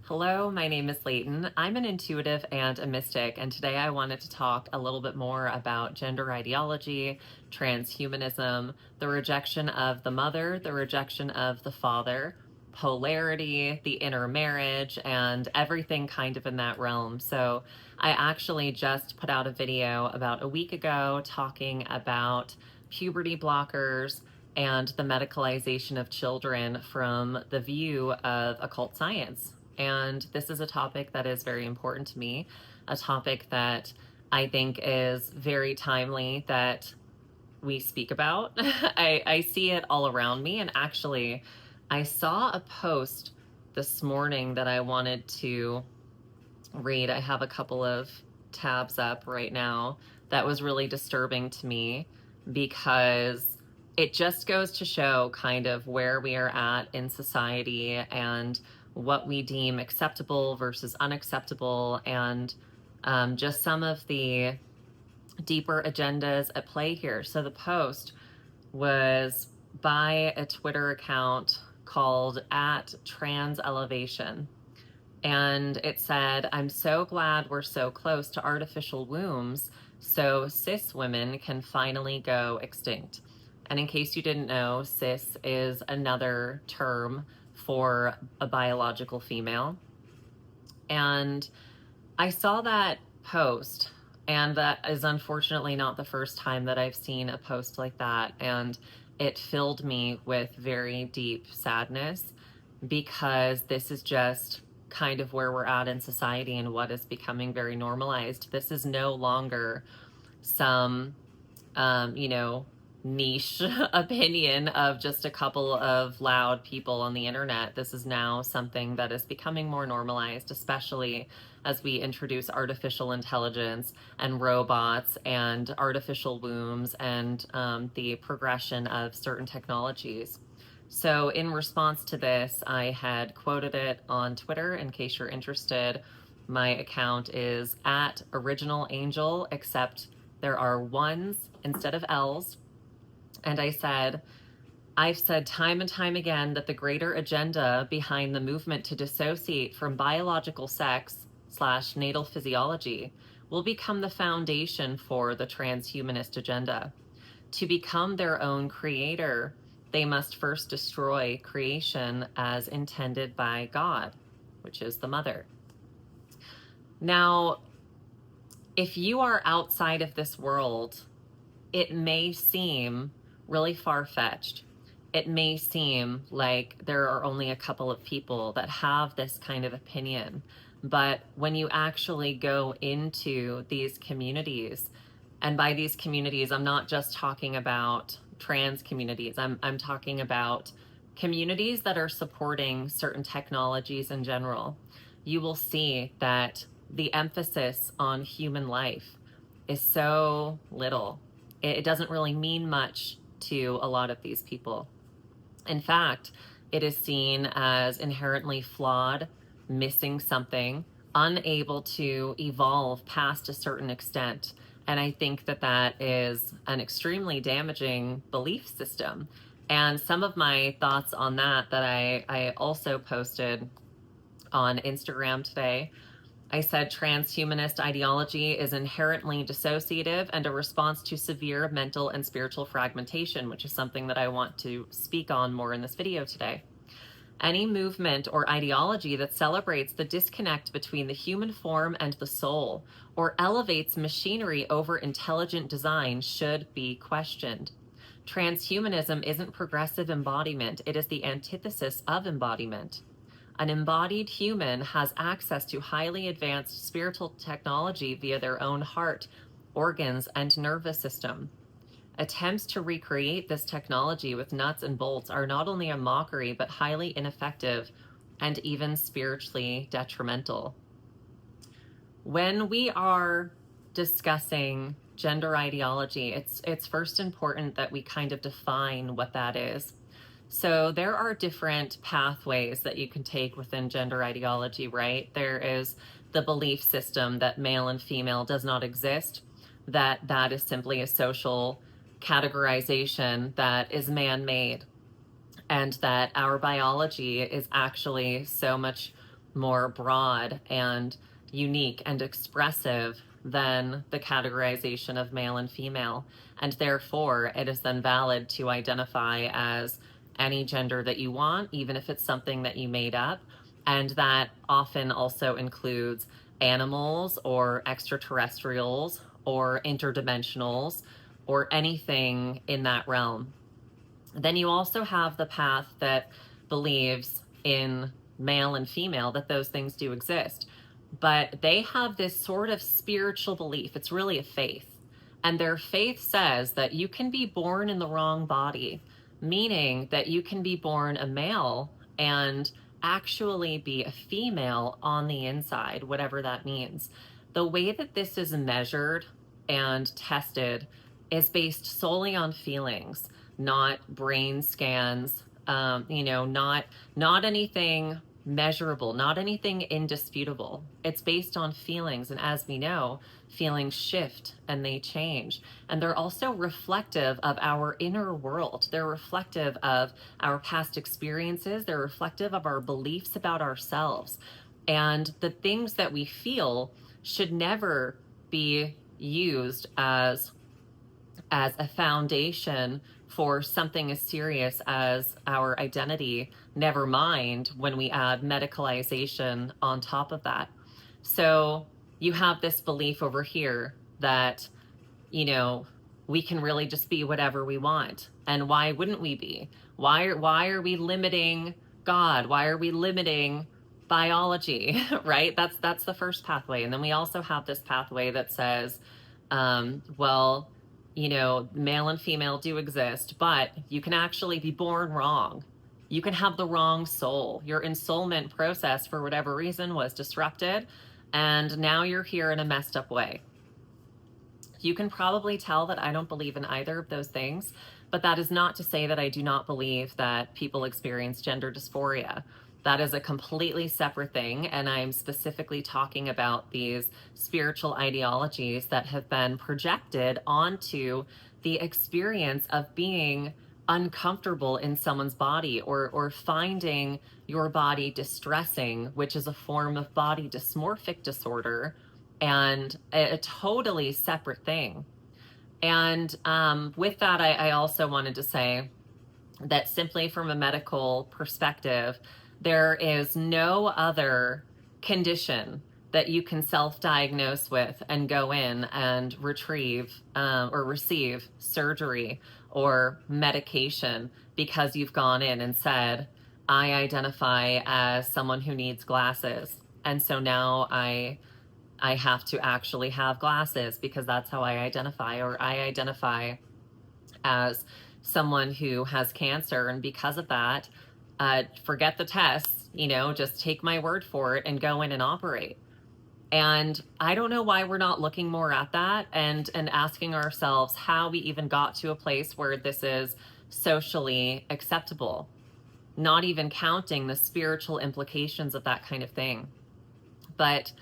Hello, my name is Layton. I'm an intuitive and a mystic, and today I wanted to talk a little bit more about gender ideology, transhumanism, the rejection of the mother, the rejection of the father, polarity, the intermarriage, and everything kind of in that realm. So I actually just put out a video about a week ago talking about puberty blockers and the medicalization of children from the view of occult science. And this is a topic that is very important to me, a topic that I think is very timely that we speak about. I see it all around me. And actually, I saw a post this morning that I wanted to read. I have a couple of tabs up right now that was really disturbing to me because it just goes to show kind of where we are at in society and what we deem acceptable versus unacceptable, and just some of the deeper agendas at play here. So the post was by a Twitter account called @transelevation. And it said, "I'm so glad we're so close to artificial wombs so cis women can finally go extinct." And in case you didn't know, cis is another term for a biological female. And I saw that post, and that is unfortunately not the first time that I've seen a post like that. And it filled me with very deep sadness because this is just kind of where we're at in society and what is becoming very normalized. This is no longer some, niche opinion of just a couple of loud people on the internet. This is now something that is becoming more normalized, especially as we introduce artificial intelligence and robots and artificial wombs and the progression of certain technologies. So in response to this, I had quoted it on Twitter. In case you're interested, my account is @originalangel, except there are ones instead of L's. And I said, "I've said time and time again that the greater agenda behind the movement to dissociate from biological sex / natal physiology will become the foundation for the transhumanist agenda. To become their own creator, they must first destroy creation as intended by God, which is the mother." Now, if you are outside of this world, it may seem really far-fetched. It may seem like there are only a couple of people that have this kind of opinion. But when you actually go into these communities, and by these communities, I'm not just talking about trans communities, I'm talking about communities that are supporting certain technologies in general, you will see that the emphasis on human life is so little. It doesn't really mean much to a lot of these people. In fact, it is seen as inherently flawed, missing something, unable to evolve past a certain extent. And I think that that is an extremely damaging belief system. And some of my thoughts on that I also posted on Instagram today. I said transhumanist ideology is inherently dissociative and a response to severe mental and spiritual fragmentation, which is something that I want to speak on more in this video today. Any movement or ideology that celebrates the disconnect between the human form and the soul, or elevates machinery over intelligent design, should be questioned. Transhumanism isn't progressive embodiment, it is the antithesis of embodiment. An embodied human has access to highly advanced spiritual technology via their own heart, organs, and nervous system. Attempts to recreate this technology with nuts and bolts are not only a mockery, but highly ineffective and even spiritually detrimental. When we are discussing gender ideology, it's first important that we kind of define what that is. So there are different pathways that you can take within gender ideology, right? There is the belief system that male and female does not exist, that is simply a social categorization that is man-made, and that our biology is actually so much more broad and unique and expressive than the categorization of male and female. And therefore, it is then valid to identify as any gender that you want, even if it's something that you made up. And that often also includes animals or extraterrestrials or interdimensionals or anything in that realm. Then you also have the path that believes in male and female, that those things do exist. But they have this sort of spiritual belief. It's really a faith. And their faith says that you can be born in the wrong body, meaning that you can be born a male and actually be a female on the inside, whatever that means. The way that this is measured and tested is based solely on feelings, not brain scans, not anything measurable, not anything indisputable. It's based on feelings. And as we know, feelings shift and they change. And they're also reflective of our inner world. They're reflective of our past experiences. They're reflective of our beliefs about ourselves. And the things that we feel should never be used as a foundation for something as serious as our identity, never mind when we add medicalization on top of that. So you have this belief over here that, we can really just be whatever we want. And why wouldn't we be? Why are we limiting God? Why are we limiting biology, right? That's the first pathway. And then we also have this pathway that says, male and female do exist, but you can actually be born wrong. You can have the wrong soul. Your ensoulment process, for whatever reason, was disrupted, and now you're here in a messed up way. You can probably tell that I don't believe in either of those things, but that is not to say that I do not believe that people experience gender dysphoria. That is a completely separate thing, and I'm specifically talking about these spiritual ideologies that have been projected onto the experience of being uncomfortable in someone's body or finding your body distressing, which is a form of body dysmorphic disorder and a totally separate thing. And with that, I also wanted to say that simply from a medical perspective, there is no other condition that you can self-diagnose with and go in and retrieve or receive surgery or medication because you've gone in and said, I identify as someone who needs glasses. And so now I have to actually have glasses because that's how I identify, or I identify as someone who has cancer. And because of that, forget the tests, just take my word for it and go in and operate. And I don't know why we're not looking more at that and asking ourselves how we even got to a place where this is socially acceptable, not even counting the spiritual implications of that kind of thing. But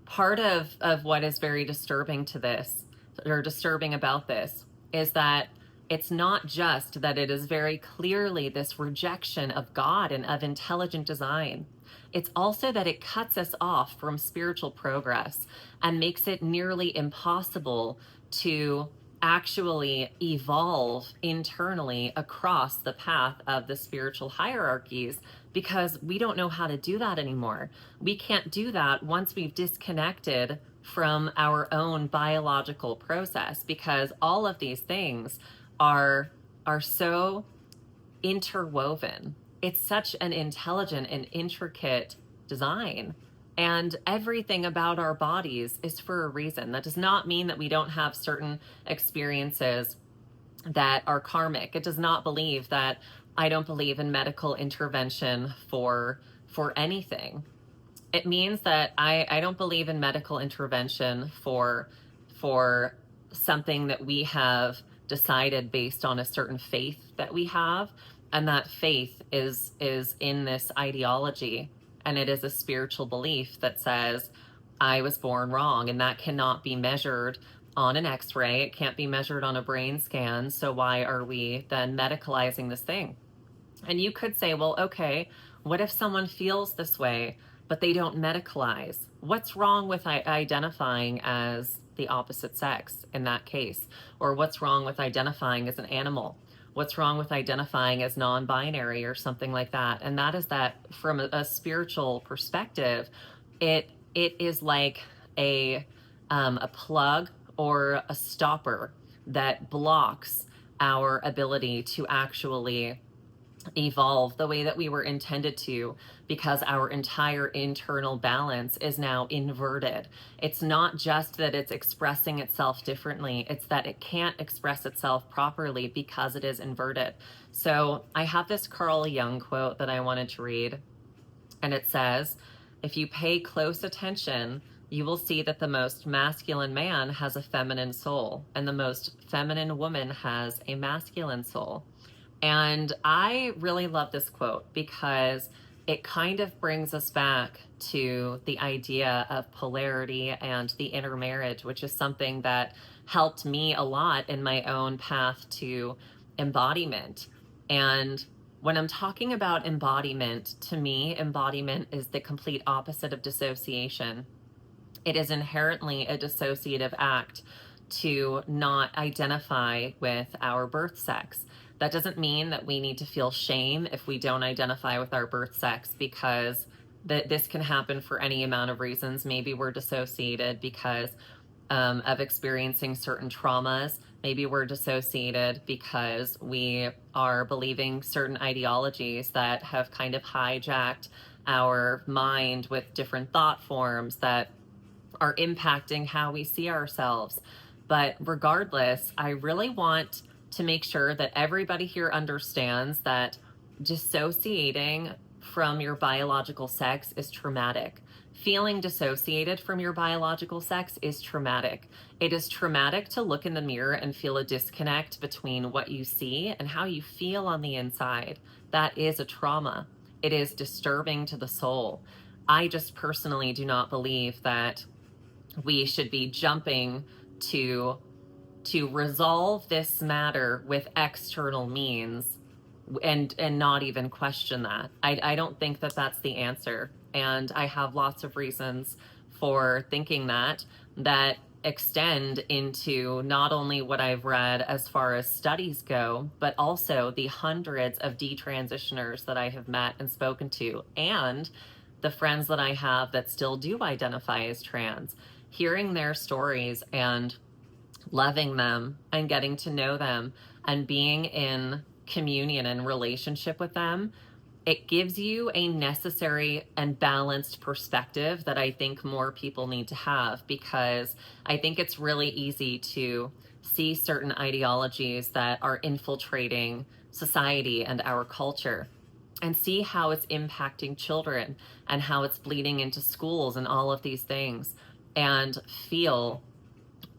part of what is very disturbing to this, or disturbing about this, is that it's not just that it is very clearly this rejection of God and of intelligent design. It's also that it cuts us off from spiritual progress and makes it nearly impossible to actually evolve internally across the path of the spiritual hierarchies, because we don't know how to do that anymore. We can't do that once we've disconnected from our own biological process, because all of these things are so interwoven. It's such an intelligent and intricate design, and everything about our bodies is for a reason. That does not mean that we don't have certain experiences that are karmic. It does not believe that I don't believe in medical intervention for anything. It means that I don't believe in medical intervention for something that we have decided based on a certain faith that we have, and that faith is in this ideology, and it is a spiritual belief that says I was born wrong, and that cannot be measured on an x-ray. It can't be measured on a brain scan. So why are we then medicalizing this thing? And you could say, well, okay, what if someone feels this way but they don't medicalize. What's wrong with identifying as the opposite sex in that case? Or what's wrong with identifying as an animal? What's wrong with identifying as non-binary or something like that? And that is that from a spiritual perspective, it is like a plug or a stopper that blocks our ability to actually evolve the way that we were intended to, because our entire internal balance is now inverted. It's not just that it's expressing itself differently, it's that it can't express itself properly because it is inverted. So I have this Carl Jung quote that I wanted to read, and it says, "If you pay close attention, you will see that the most masculine man has a feminine soul, and the most feminine woman has a masculine soul." And I really love this quote because it kind of brings us back to the idea of polarity and the intermarriage, which is something that helped me a lot in my own path to embodiment. And when I'm talking about embodiment, to me, embodiment is the complete opposite of dissociation. It is inherently a dissociative act to not identify with our birth sex. That doesn't mean that we need to feel shame if we don't identify with our birth sex, because this can happen for any amount of reasons. Maybe we're dissociated because of experiencing certain traumas. Maybe we're dissociated because we are believing certain ideologies that have kind of hijacked our mind with different thought forms that are impacting how we see ourselves. But regardless, I really want to make sure that everybody here understands that dissociating from your biological sex is traumatic. Feeling dissociated from your biological sex is traumatic. It is traumatic to look in the mirror and feel a disconnect between what you see and how you feel on the inside. That is a trauma. It is disturbing to the soul. I just personally do not believe that we should be jumping to resolve this matter with external means and not even question that. I don't think that that's the answer. And I have lots of reasons for thinking that extend into not only what I've read as far as studies go, but also the hundreds of detransitioners that I have met and spoken to, and the friends that I have that still do identify as trans. Hearing their stories and loving them and getting to know them and being in communion and relationship with them, it gives you a necessary and balanced perspective that I think more people need to have, because I think it's really easy to see certain ideologies that are infiltrating society and our culture and see how it's impacting children and how it's bleeding into schools and all of these things, and feel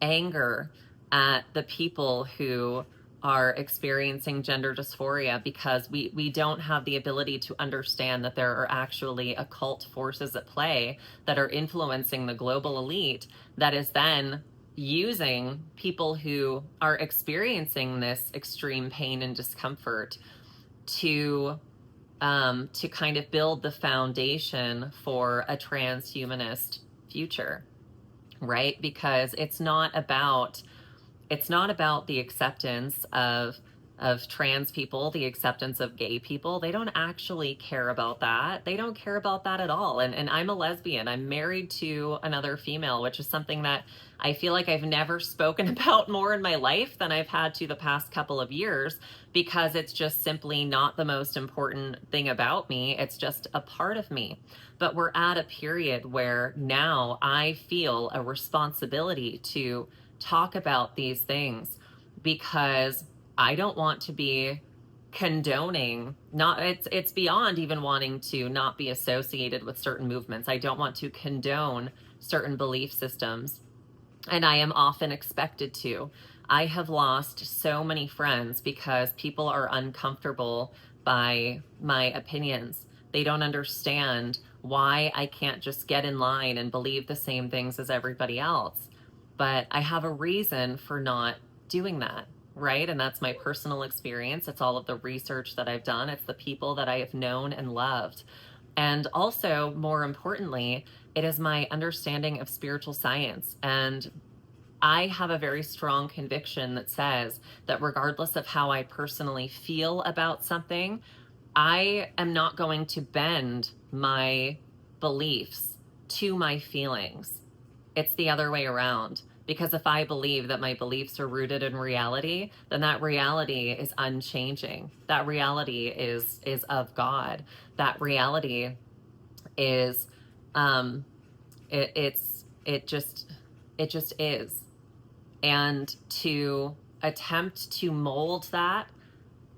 anger at the people who are experiencing gender dysphoria because we don't have the ability to understand that there are actually occult forces at play that are influencing the global elite that is then using people who are experiencing this extreme pain and discomfort to kind of build the foundation for a transhumanist future, right? Because it's not about the acceptance of trans people, the acceptance of gay people. They don't actually care about that. They don't care about that at all. And I'm a lesbian. I'm married to another female, which is something that I feel like I've never spoken about more in my life than I've had to the past couple of years, because it's just simply not the most important thing about me. It's just a part of me. But we're at a period where now I feel a responsibility to talk about these things, because I don't want to be condoning, it's beyond even wanting to not be associated with certain movements. I don't want to condone certain belief systems, and I am often expected to. I have lost so many friends because people are uncomfortable by my opinions. They don't understand why I can't just get in line and believe the same things as everybody else. But I have a reason for not doing that, right? And that's my personal experience. It's all of the research that I've done. It's the people that I have known and loved. And also, more importantly, it is my understanding of spiritual science. And I have a very strong conviction that says that regardless of how I personally feel about something, I am not going to bend my beliefs to my feelings. It's the other way around. Because if I believe that my beliefs are rooted in reality, then that reality is unchanging. That reality is of God. That reality is um it just is. And to attempt to mold that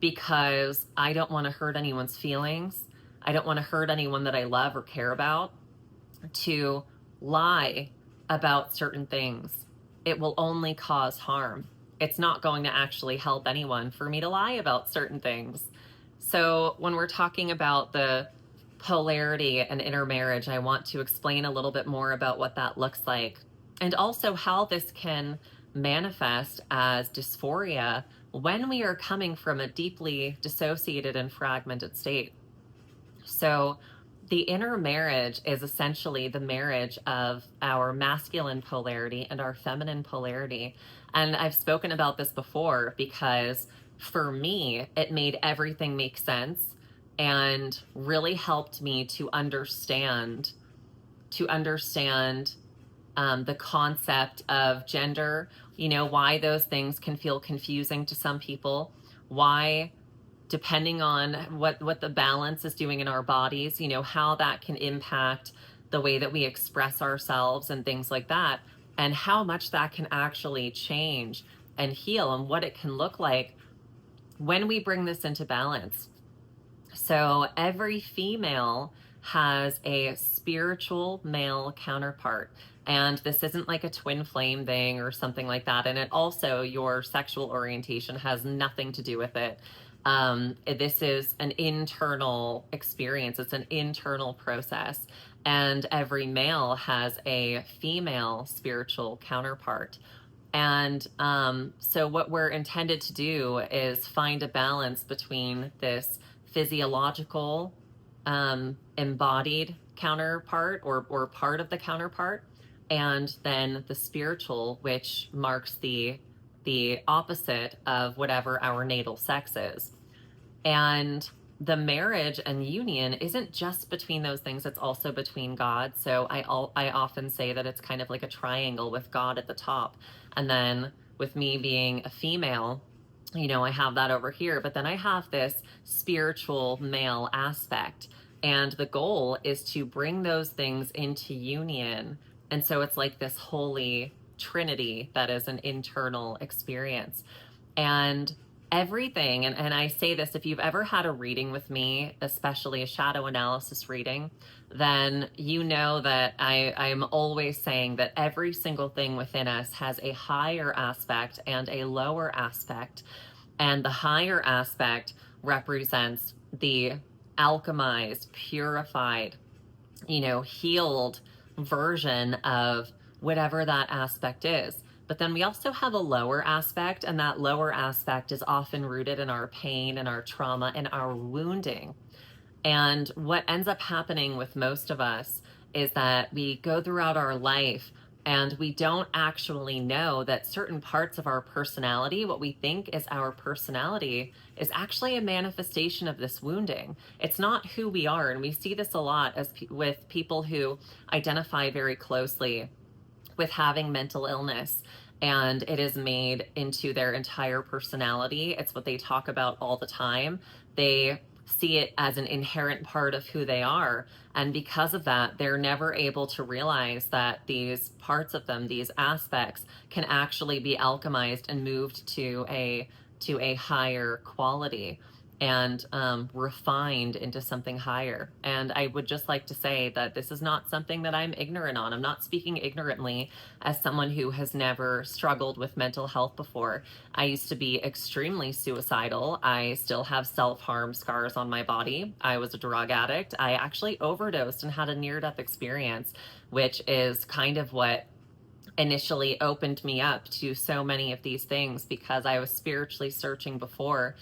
because I don't want to hurt anyone's feelings, I don't want to hurt anyone that I love or care about, to lie about certain things, it will only cause harm. It's not going to actually help anyone for me to lie about certain things. So when we're talking about the polarity and intermarriage, I want to explain a little bit more about what that looks like, and also how this can manifest as dysphoria when we are coming from a deeply dissociated and fragmented state. So the intermarriage is essentially the marriage of our masculine polarity and our feminine polarity. And I've spoken about this before because for me, it made everything make sense and really helped me to understand the concept of gender, why those things can feel confusing to some people, why, depending on what the balance is doing in our bodies, how that can impact the way that we express ourselves and things like that, and how much that can actually change and heal, and what it can look like when we bring this into balance. So every female has a spiritual male counterpart. And this isn't like a twin flame thing or something like that. And it also, your sexual orientation has nothing to do with it. This is an internal experience. It's an internal process. And every male has a female spiritual counterpart. And so what we're intended to do is find a balance between this physiological embodied counterpart or part of the counterpart, and then the spiritual, which marks the opposite of whatever our natal sex is. And the marriage and union isn't just between those things, it's also between God. So I often say that it's kind of like a triangle with God at the top. And then with me being a female, I have that over here, but then I have this spiritual male aspect. And the goal is to bring those things into union. And so it's like this holy trinity that is an internal experience. And everything, and I say this, if you've ever had a reading with me, especially a shadow analysis reading, then you know that I'm always saying that every single thing within us has a higher aspect and a lower aspect. And the higher aspect represents the alchemized, purified, healed version of whatever that aspect is. But then we also have a lower aspect, and that lower aspect is often rooted in our pain and our trauma and our wounding. And what ends up happening with most of us is that we go throughout our life and we don't actually know that certain parts of our personality, what we think is our personality, is actually a manifestation of this wounding. It's not who we are. And we see this a lot with people who identify very closely with having mental illness, and it is made into their entire personality. It's what they talk about all the time. They see it as an inherent part of who they are. And because of that, they're never able to realize that these parts of them, these aspects, can actually be alchemized and moved to a higher quality and refined into something higher. And I would just like to say that this is not something that I'm ignorant on. I'm not speaking ignorantly as someone who has never struggled with mental health before. I used to be extremely suicidal. I still have self-harm scars on my body. I was a drug addict. I actually overdosed and had a near-death experience, which is kind of what initially opened me up to so many of these things, because I was spiritually searching before.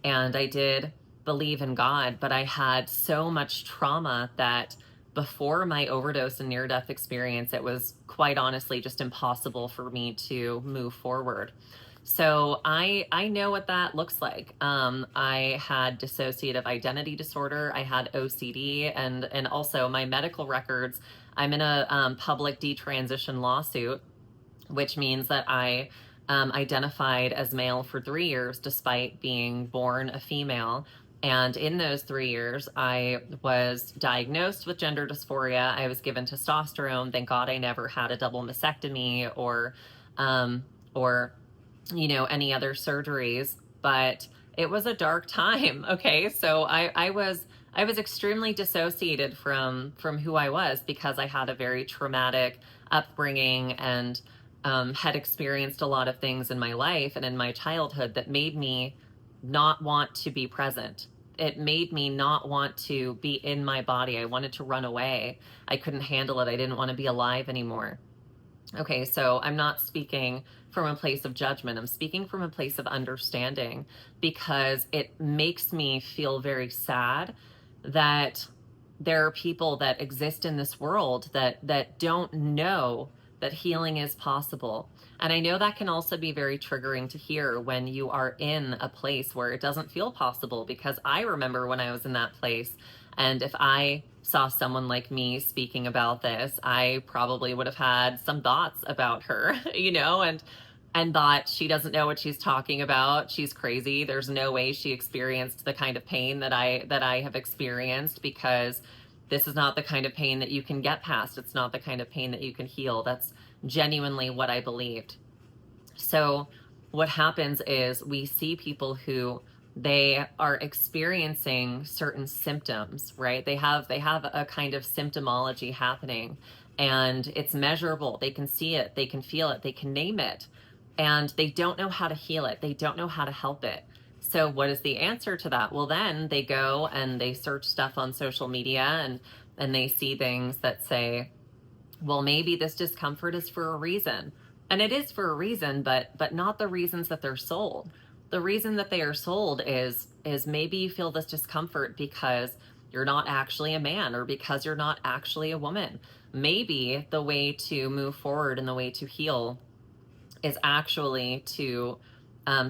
And I did believe in God, but I had so much trauma that before my overdose and near-death experience, it was quite honestly just impossible for me to move forward. So I know what that looks like. I had dissociative identity disorder. I had OCD, and also my medical records. I'm in a public detransition lawsuit, which means that I identified as male for 3 years despite being born a female. And in those 3 years, I was diagnosed with gender dysphoria. I was given testosterone. Thank God I never had a double mastectomy or any other surgeries. But it was a dark time. Okay, so I was extremely dissociated from who I was because I had a very traumatic upbringing and had experienced a lot of things in my life and in my childhood that made me not want to be present. It made me not want to be in my body. I wanted to run away. I couldn't handle it. I didn't want to be alive anymore. Okay, so I'm not speaking from a place of judgment. I'm speaking from a place of understanding, because it makes me feel very sad that there are people that exist in this world that don't know that healing is possible. And I know that can also be very triggering to hear when you are in a place where it doesn't feel possible, because I remember when I was in that place, and if I saw someone like me speaking about this, I probably would have had some thoughts about her, and thought she doesn't know what she's talking about. She's crazy. There's no way she experienced the kind of pain that I have experienced, because this is not the kind of pain that you can get past. It's not the kind of pain that you can heal. That's genuinely what I believed. So what happens is we see people who they are experiencing certain symptoms, right? They have a kind of symptomology happening, and it's measurable. They can see it, they can feel it, they can name it, and they don't know how to heal it. They don't know how to help it. So what is the answer to that? Well, then they go and they search stuff on social media, and they see things that say, well, maybe this discomfort is for a reason. And it is for a reason, but not the reasons that they're sold. The reason that they are sold is maybe you feel this discomfort because you're not actually a man, or because you're not actually a woman. Maybe the way to move forward and the way to heal is actually to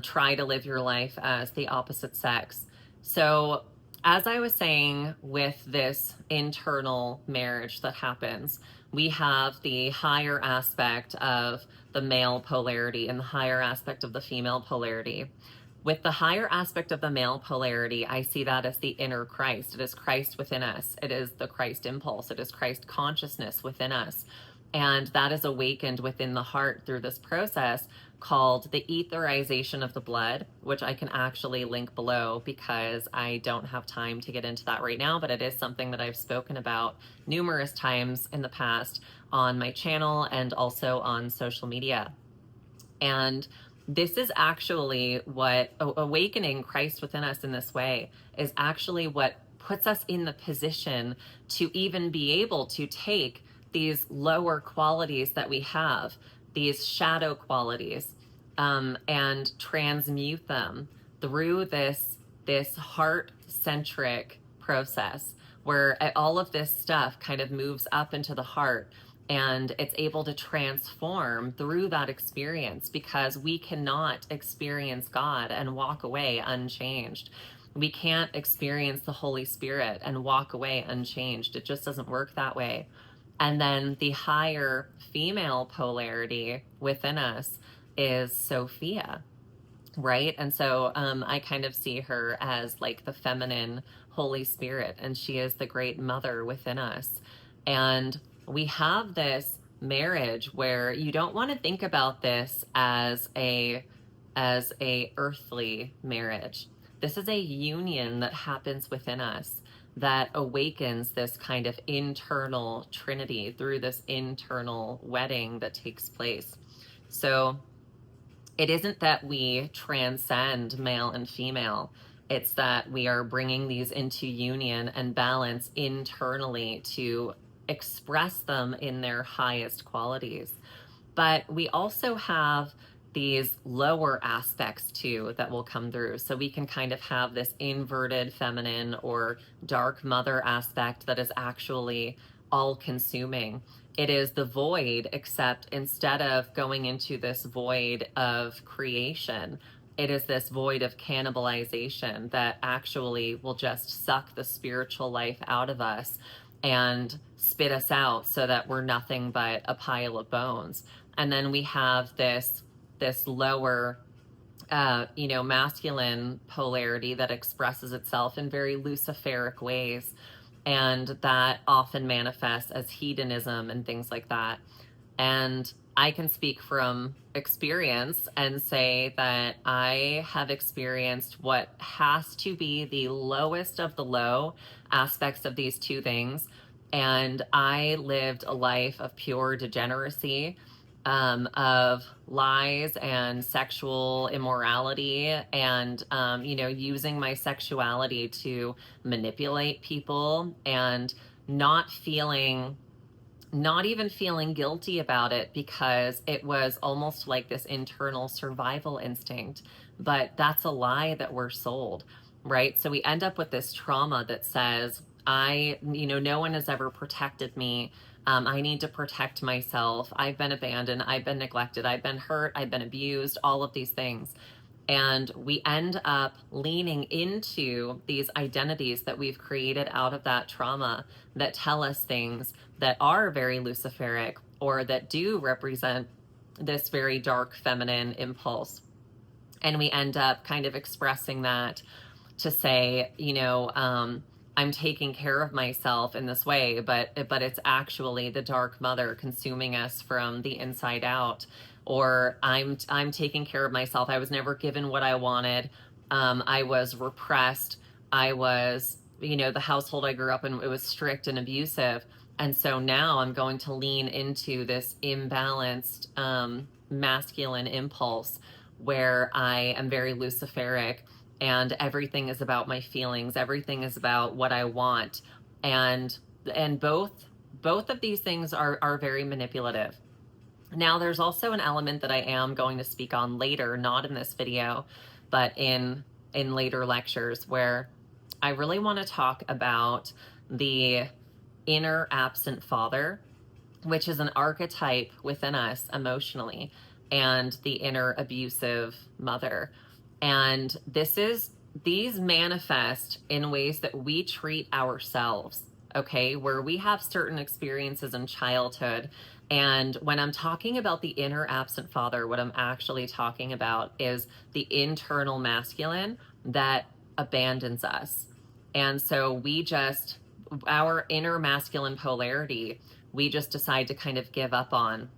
try to live your life as the opposite sex. So as I was saying, with this internal marriage that happens, we have the higher aspect of the male polarity and the higher aspect of the female polarity. With the higher aspect of the male polarity, I see that as the inner Christ. It is Christ within us. It is the Christ impulse. It is Christ consciousness within us. And that is awakened within the heart through this process called the etherization of the blood, which I can actually link below, because I don't have time to get into that right now, but it is something that I've spoken about numerous times in the past on my channel and also on social media. And this is actually what awakening Christ within us in this way is actually what puts us in the position to even be able to take these lower qualities that we have, these shadow qualities, and transmute them through this heart-centric process where all of this stuff kind of moves up into the heart, and it's able to transform through that experience, because we cannot experience God and walk away unchanged. We can't experience the Holy Spirit and walk away unchanged. It just doesn't work that way. And then the higher female polarity within us is Sophia, right? And so I kind of see her as like the feminine Holy Spirit, and she is the great mother within us. And we have this marriage where you don't want to think about this as a earthly marriage. This is a union that happens within us that awakens this kind of internal trinity through this internal wedding that takes place. So it isn't that we transcend male and female. It's that we are bringing these into union and balance internally to express them in their highest qualities. But we also have these lower aspects too that will come through. So we can kind of have this inverted feminine or dark mother aspect that is actually all consuming. It is the void, except instead of going into this void of creation, it is this void of cannibalization that actually will just suck the spiritual life out of us and spit us out so that we're nothing but a pile of bones. And then we have this lower masculine polarity that expresses itself in very luciferic ways, and that often manifests as hedonism and things like that. And I can speak from experience and say that I have experienced what has to be the lowest of the low aspects of these two things. And I lived a life of pure degeneracy, of lies and sexual immorality, and using my sexuality to manipulate people, and not even feeling guilty about it, because it was almost like this internal survival instinct. But that's a lie that we're sold, right? So we end up with this trauma that says, no one has ever protected me. I need to protect myself. I've been abandoned. I've been neglected. I've been hurt. I've been abused, all of these things. And we end up leaning into these identities that we've created out of that trauma that tell us things that are very luciferic, or that do represent this very dark feminine impulse. And we end up kind of expressing that to say, I'm taking care of myself in this way, but it's actually the dark mother consuming us from the inside out. Or I'm taking care of myself. I was never given what I wanted. I was repressed. I was, the household I grew up in, it was strict and abusive. And so now I'm going to lean into this imbalanced masculine impulse where I am very luciferic, and everything is about my feelings. Everything is about what I want. And both of these things are very manipulative. Now, there's also an element that I am going to speak on later, not in this video, but in later lectures, where I really want to talk about the inner absent father, which is an archetype within us emotionally, and the inner abusive mother. And these manifest in ways that we treat ourselves, okay, where we have certain experiences in childhood. And when I'm talking about the inner absent father, what I'm actually talking about is the internal masculine that abandons us. And so our inner masculine polarity, we just decide to kind of give up on.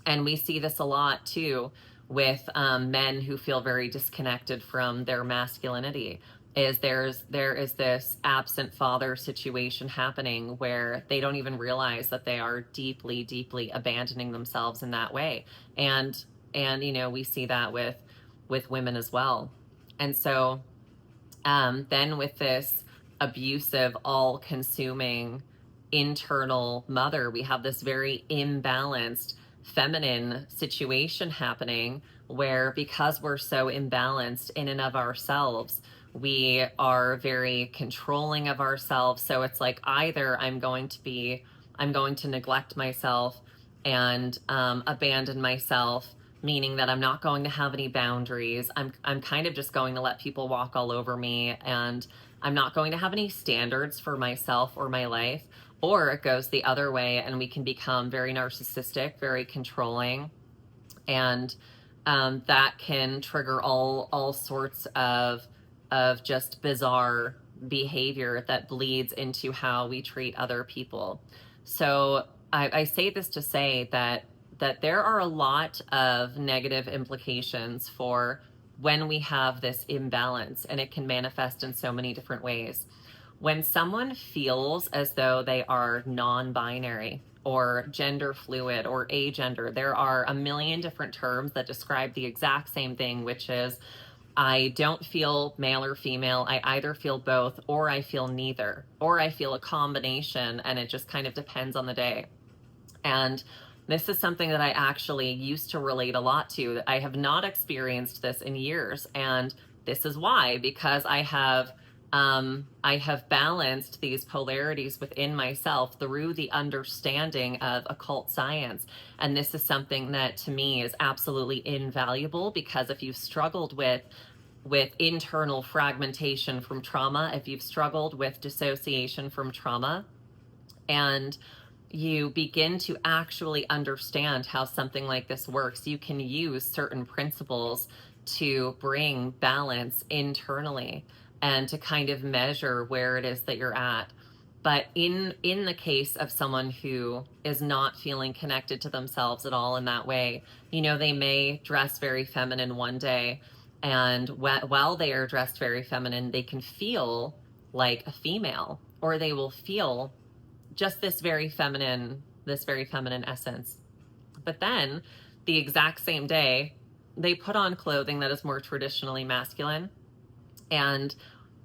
And we see this a lot too with men who feel very disconnected from their masculinity. There is this absent father situation happening where they don't even realize that they are deeply, deeply abandoning themselves in that way. And we see that with women as well. And so then with this abusive, all-consuming internal mother, we have this very imbalanced feminine situation happening, where because we're so imbalanced in and of ourselves, we are very controlling of ourselves. So it's like, either I'm going to neglect myself and abandon myself, meaning that I'm not going to have any boundaries. I'm kind of just going to let people walk all over me, and I'm not going to have any standards for myself or my life. Or it goes the other way, and we can become very narcissistic, very controlling, and that can trigger all sorts of just bizarre behavior that bleeds into how we treat other people. So I say this to say that there are a lot of negative implications for when we have this imbalance, and it can manifest in so many different ways. When someone feels as though they are non-binary or gender fluid or agender, there are a million different terms that describe the exact same thing, which is, I don't feel male or female. I either feel both, or I feel neither, or I feel a combination, and it just kind of depends on the day. And This is something that I actually used to relate a lot to. I have not experienced this in years, and this is why, because I have balanced these polarities within myself through the understanding of occult science. And this is something that to me is absolutely invaluable, because if you've struggled with internal fragmentation from trauma, if you've struggled with dissociation from trauma, and you begin to actually understand how something like this works, you can use certain principles to bring balance internally and to kind of measure where it is that you're at. But in the case of someone who is not feeling connected to themselves at all in that way, you know, they may dress very feminine one day, and while they are dressed very feminine, they can feel like a female, or they will feel just this very feminine essence. But then the exact same day, they put on clothing that is more traditionally masculine. And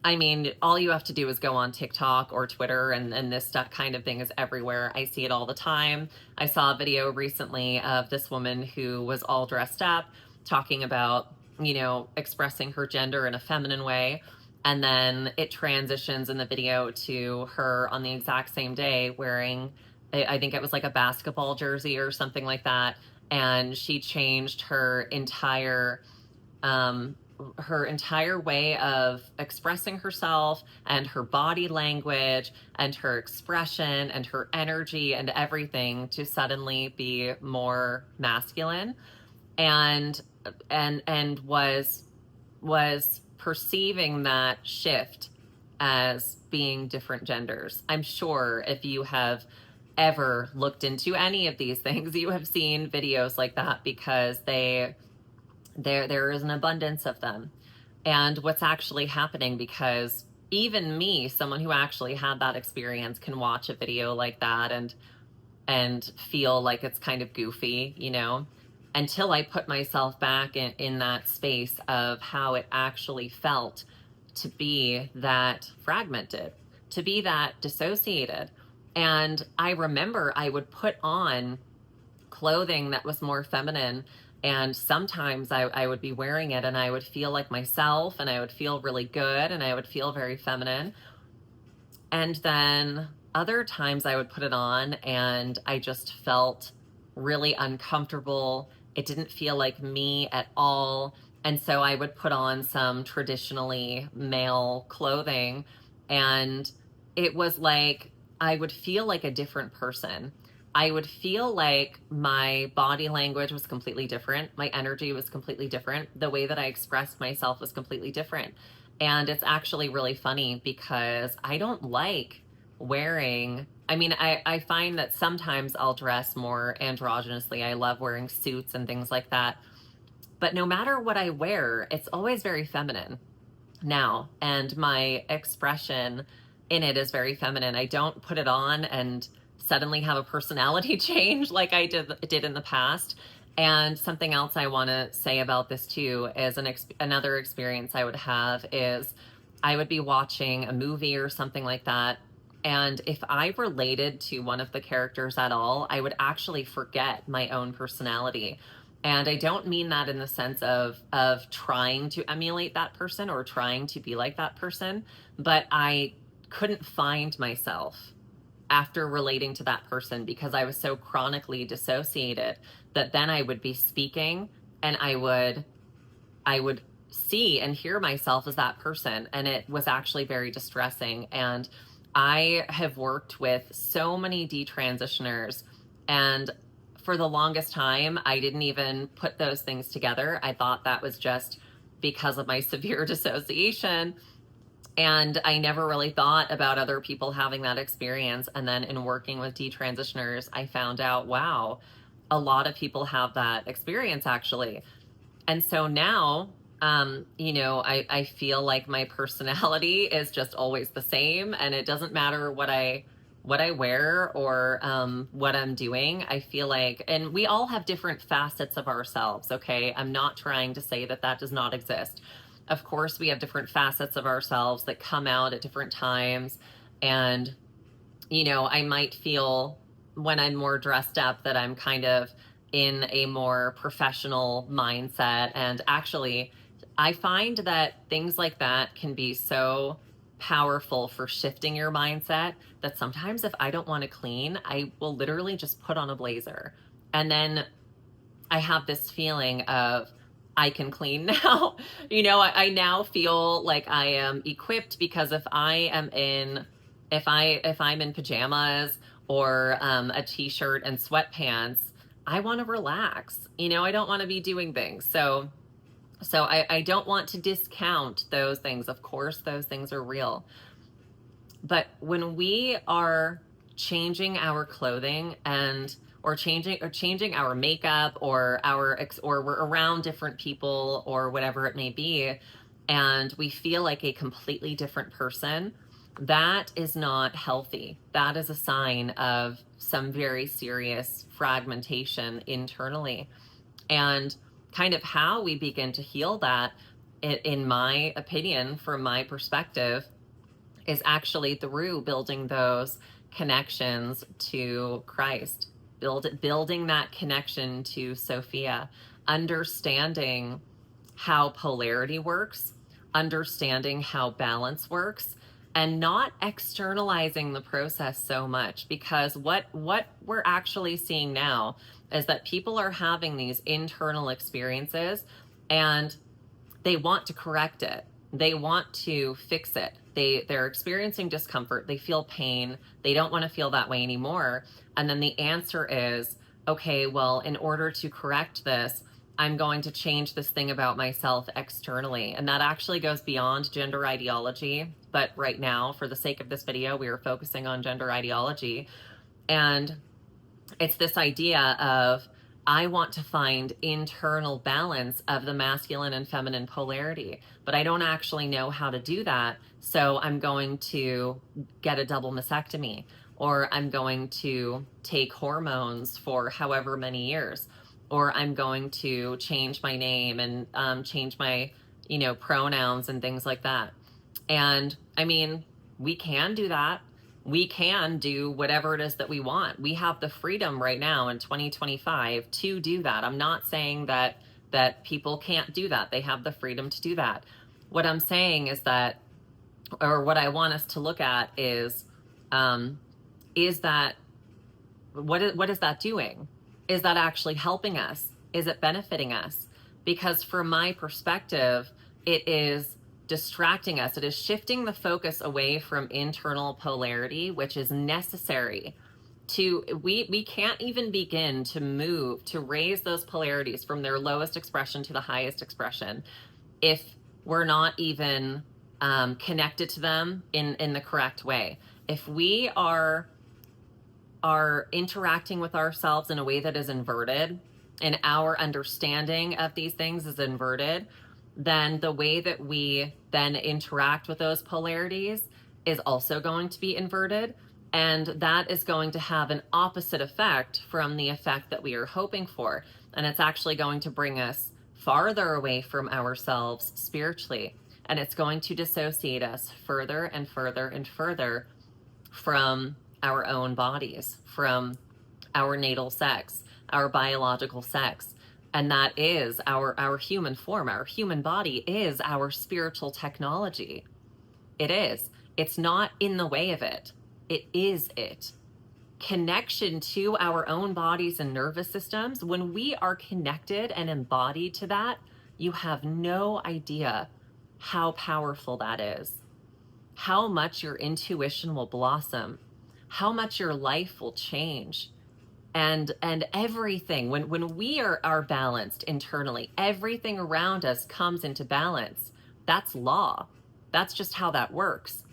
I mean, all you have to do is go on TikTok or Twitter, and this stuff kind of thing is everywhere. I see it all the time. I saw a video recently of this woman who was all dressed up, talking about, you know, expressing her gender in a feminine way. And then it transitions in the video to her on the exact same day wearing, I think it was like a basketball jersey or something like that. And she changed her entire way of expressing herself, and her body language and her expression and her energy and everything, to suddenly be more masculine, and was perceiving that shift as being different genders. I'm sure if you have ever looked into any of these things, you have seen videos like that, because there is an abundance of them. And what's actually happening, because even me, someone who actually had that experience, can watch a video like that and feel like it's kind of goofy, you know, until I put myself back in that space of how it actually felt to be that fragmented, to be that dissociated. And I remember I would put on clothing that was more feminine, and sometimes I would be wearing it and I would feel like myself, and I would feel really good, and I would feel very feminine. And then other times I would put it on and I just felt really uncomfortable. It didn't feel like me at all. And so I would put on some traditionally male clothing, and it was like I would feel like a different person. I would feel like my body language was completely different. My energy was completely different. The way that I expressed myself was completely different. And it's actually really funny, because I don't like wearing, I mean, I find that sometimes I'll dress more androgynously. I love wearing suits and things like that. But no matter what I wear, it's always very feminine now. And my expression in it is very feminine. I don't put it on and suddenly have a personality change like I did in the past. And something else I want to say about this too is another experience I would have is I would be watching a movie or something like that, and if I related to one of the characters at all, I would actually forget my own personality. And I don't mean that in the sense of trying to emulate that person or trying to be like that person, but I couldn't find myself after relating to that person, because I was so chronically dissociated that then I would be speaking and I would see and hear myself as that person, and it was actually very distressing. And I have worked with so many detransitioners, and for the longest time I didn't even put those things together. I thought that was just because of my severe dissociation, and I never really thought about other people having that experience. And then in working with detransitioners, I found out, wow, a lot of people have that experience actually. And so now, you know, I feel like my personality is just always the same, and it doesn't matter what I wear or what I'm doing. I feel like, and we all have different facets of ourselves, okay? I'm not trying to say that that does not exist. Of course, we have different facets of ourselves that come out at different times. And, you know, I might feel when I'm more dressed up, that I'm kind of in a more professional mindset. And actually, I find that things like that can be so powerful for shifting your mindset that sometimes if I don't want to clean, I will literally just put on a blazer. And then I have this feeling of I can clean now. I now feel like I am equipped, because if I'm in pajamas or a t-shirt and sweatpants, I want to relax. I don't want to be doing things. So I don't want to discount those things. Of course, those things are real. But when we are changing our clothing or changing our makeup, or we're around different people or whatever it may be, and we feel like a completely different person, that is not healthy. That is a sign of some very serious fragmentation internally. And kind of how we begin to heal that, in my opinion, from my perspective, is actually through building those connections to Christ, building that connection to Sophia, understanding how polarity works, understanding how balance works, and not externalizing the process so much. Because what we're actually seeing now is that people are having these internal experiences, and they want to correct it. They want to fix it. They're experiencing discomfort. They feel pain. They don't want to feel that way anymore. And then the answer is, okay, well, in order to correct this, I'm going to change this thing about myself externally. And that actually goes beyond gender ideology. But right now, for the sake of this video, we are focusing on gender ideology. And it's this idea of, I want to find internal balance of the masculine and feminine polarity, but I don't actually know how to do that. So I'm going to get a double mastectomy, or I'm going to take hormones for however many years, or I'm going to change my name and change my, pronouns and things like that. And I mean, we can do that. We can do whatever it is that we want. We have the freedom right now in 2025 to do that. I'm not saying that people can't do that. They have the freedom to do that. What I'm saying is that, or what I want us to look at is that what is that doing? Is that actually helping us? Is it benefiting us? Because from my perspective, it is distracting us. It is shifting the focus away from internal polarity, which is necessary to, we can't even begin to raise those polarities from their lowest expression to the highest expression if we're not even connected to them in the correct way. If we are interacting with ourselves in a way that is inverted, and our understanding of these things is inverted, then the way that we then interact with those polarities is also going to be inverted. And that is going to have an opposite effect from the effect that we are hoping for. And it's actually going to bring us farther away from ourselves spiritually. And it's going to dissociate us further and further and further from our own bodies, from our natal sex, our biological sex. And that is our human form. Our human body is our spiritual technology. It is. It's not in the way of it. It is it. Connection to our own bodies and nervous systems, when we are connected and embodied to that, you have no idea how powerful that is. How much your intuition will blossom. How much your life will change. And everything, when we are balanced internally, everything around us comes into balance. That's law. That's just how that works.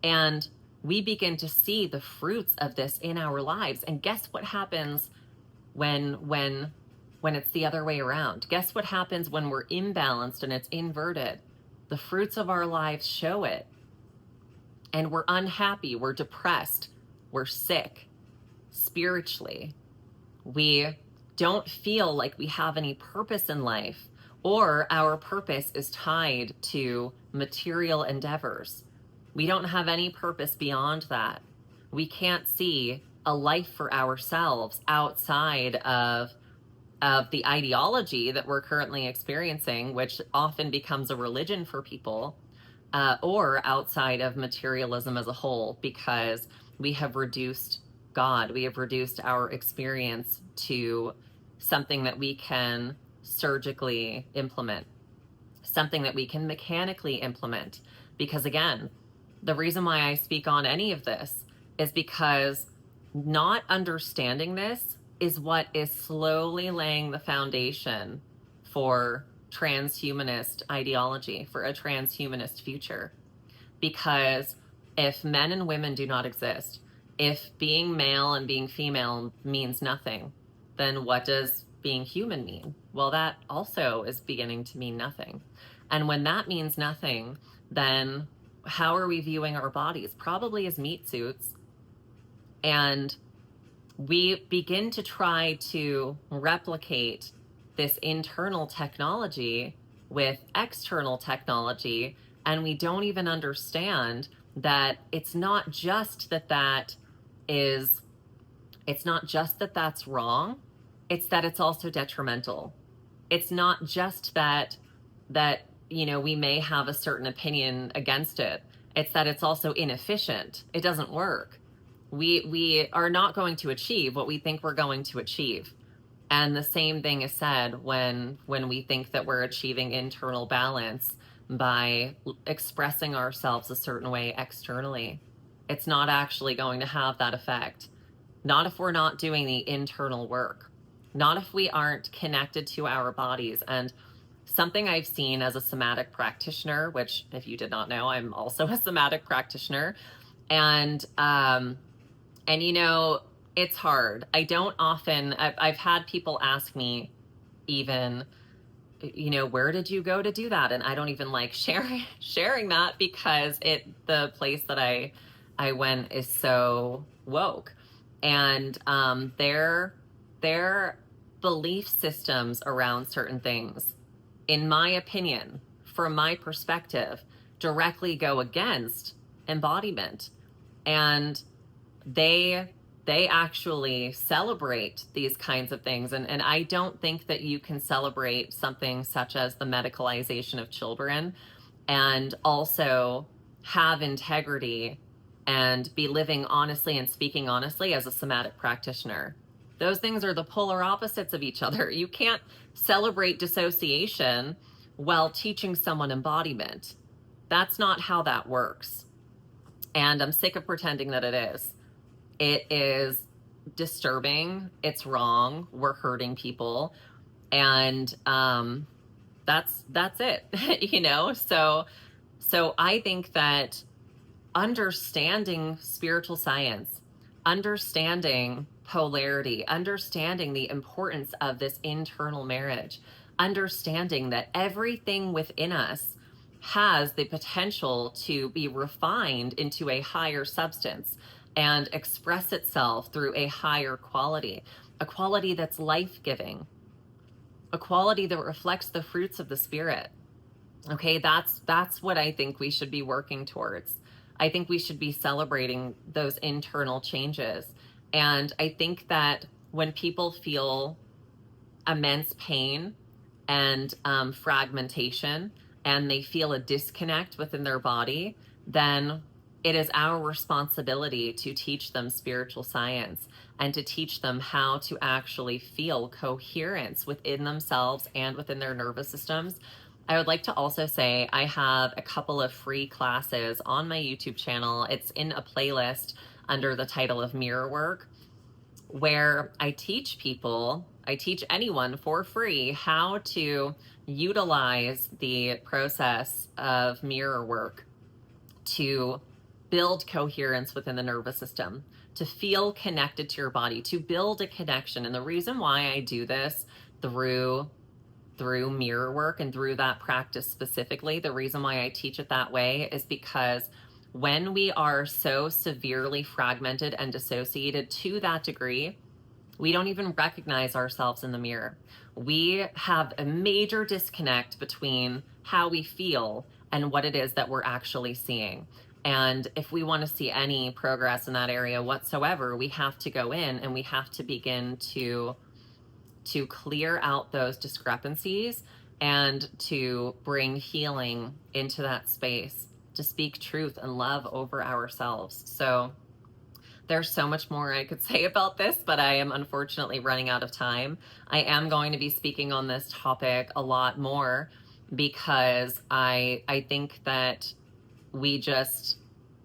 And we begin to see the fruits of this in our lives. And guess what happens when it's the other way around? Guess what happens when we're imbalanced and it's inverted? The fruits of our lives show it. And we're unhappy, we're depressed, we're sick spiritually. We don't feel like we have any purpose in life, or our purpose is tied to material endeavors. We don't have any purpose beyond that. We can't see a life for ourselves outside of the ideology that we're currently experiencing, which often becomes a religion for people, or outside of materialism as a whole, because we have reduced God, we have reduced our experience to something that we can surgically implement, something that we can mechanically implement. Because again, the reason why I speak on any of this is because not understanding this is what is slowly laying the foundation for transhumanist ideology, for a transhumanist future. Because if men and women do not exist, if being male and being female means nothing, then what does being human mean? Well, that also is beginning to mean nothing. And when that means nothing, then how are we viewing our bodies? Probably as meat suits. And we begin to try to replicate this internal technology with external technology, and we don't even understand that it's not just that that's wrong, it's that it's also detrimental. It's not just that we may have a certain opinion against it. It's that it's also inefficient. It doesn't work. We are not going to achieve what we think we're going to achieve. And the same thing is said when we think that we're achieving internal balance by expressing ourselves a certain way externally. It's not actually going to have that effect. Not if we're not doing the internal work. Not if we aren't connected to our bodies. And something I've seen as a somatic practitioner, which if you did not know, I'm also a somatic practitioner. And it's hard. I've had people ask me even, where did you go to do that? And I don't even like sharing that because the place that I went is so woke. And their belief systems around certain things, in my opinion, from my perspective, directly go against embodiment. And they actually celebrate these kinds of things. And I don't think that you can celebrate something such as the medicalization of children and also have integrity and be living honestly and speaking honestly as a somatic practitioner. Those things are the polar opposites of each other. You can't celebrate dissociation while teaching someone embodiment. That's not how that works. And I'm sick of pretending that it is. It is disturbing. It's wrong. We're hurting people. And that's it, So I think that understanding spiritual science, understanding polarity, understanding the importance of this internal marriage, understanding that everything within us has the potential to be refined into a higher substance and express itself through a higher quality, a quality that's life-giving, a quality that reflects the fruits of the spirit. Okay, that's what I think we should be working towards. I think we should be celebrating those internal changes. And I think that when people feel immense pain and fragmentation, and they feel a disconnect within their body, then it is our responsibility to teach them spiritual science and to teach them how to actually feel coherence within themselves and within their nervous systems. I would like to also say I have a couple of free classes on my YouTube channel. It's in a playlist under the title of Mirror Work, where I teach anyone for free how to utilize the process of mirror work to build coherence within the nervous system, to feel connected to your body, to build a connection. And the reason why I do this through mirror work and through that practice specifically, the reason why I teach it that way is because when we are so severely fragmented and dissociated to that degree, we don't even recognize ourselves in the mirror. We have a major disconnect between how we feel and what it is that we're actually seeing. And if we want to see any progress in that area whatsoever, we have to go in and we have to begin to clear out those discrepancies and to bring healing into that space, to speak truth and love over ourselves. So there's so much more I could say about this, but I am unfortunately running out of time. I am going to be speaking on this topic a lot more because I think that we just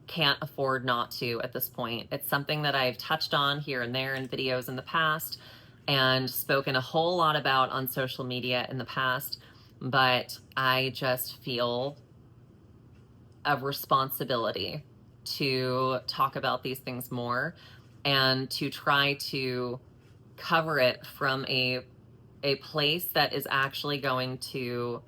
can't afford not to at this point. It's something that I've touched on here and there in videos in the past and spoken a whole lot about on social media in the past, but I just feel a responsibility to talk about these things more and to try to cover it from a place that is actually going to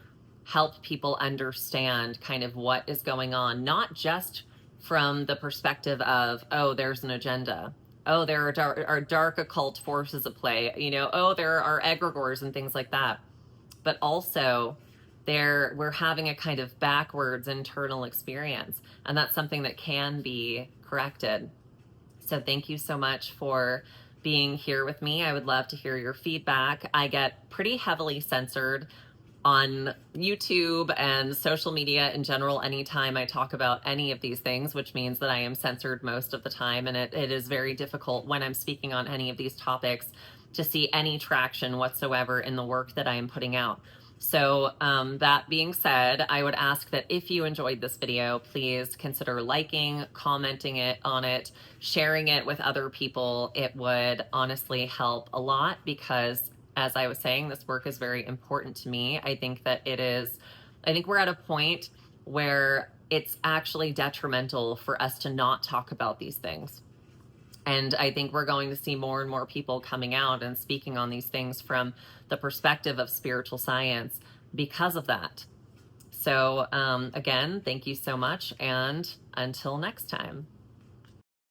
help people understand kind of what is going on, not just from the perspective of, oh, there's an agenda. Oh, there are dark occult forces at play. You know, oh, there are egregores and things like that. But also, we're having a kind of backwards internal experience, and that's something that can be corrected. So thank you so much for being here with me. I would love to hear your feedback. I get pretty heavily censored on YouTube and social media in general anytime I talk about any of these things, which means that I am censored most of the time, and it is very difficult when I'm speaking on any of these topics to see any traction whatsoever in the work that I am putting out. So that being said, I would ask that if you enjoyed this video, please consider liking, commenting on it, sharing it with other people. It would honestly help a lot because, as I was saying, this work is very important to me. I think we're at a point where it's actually detrimental for us to not talk about these things. And I think we're going to see more and more people coming out and speaking on these things from the perspective of spiritual science because of that. So again, thank you so much, and until next time.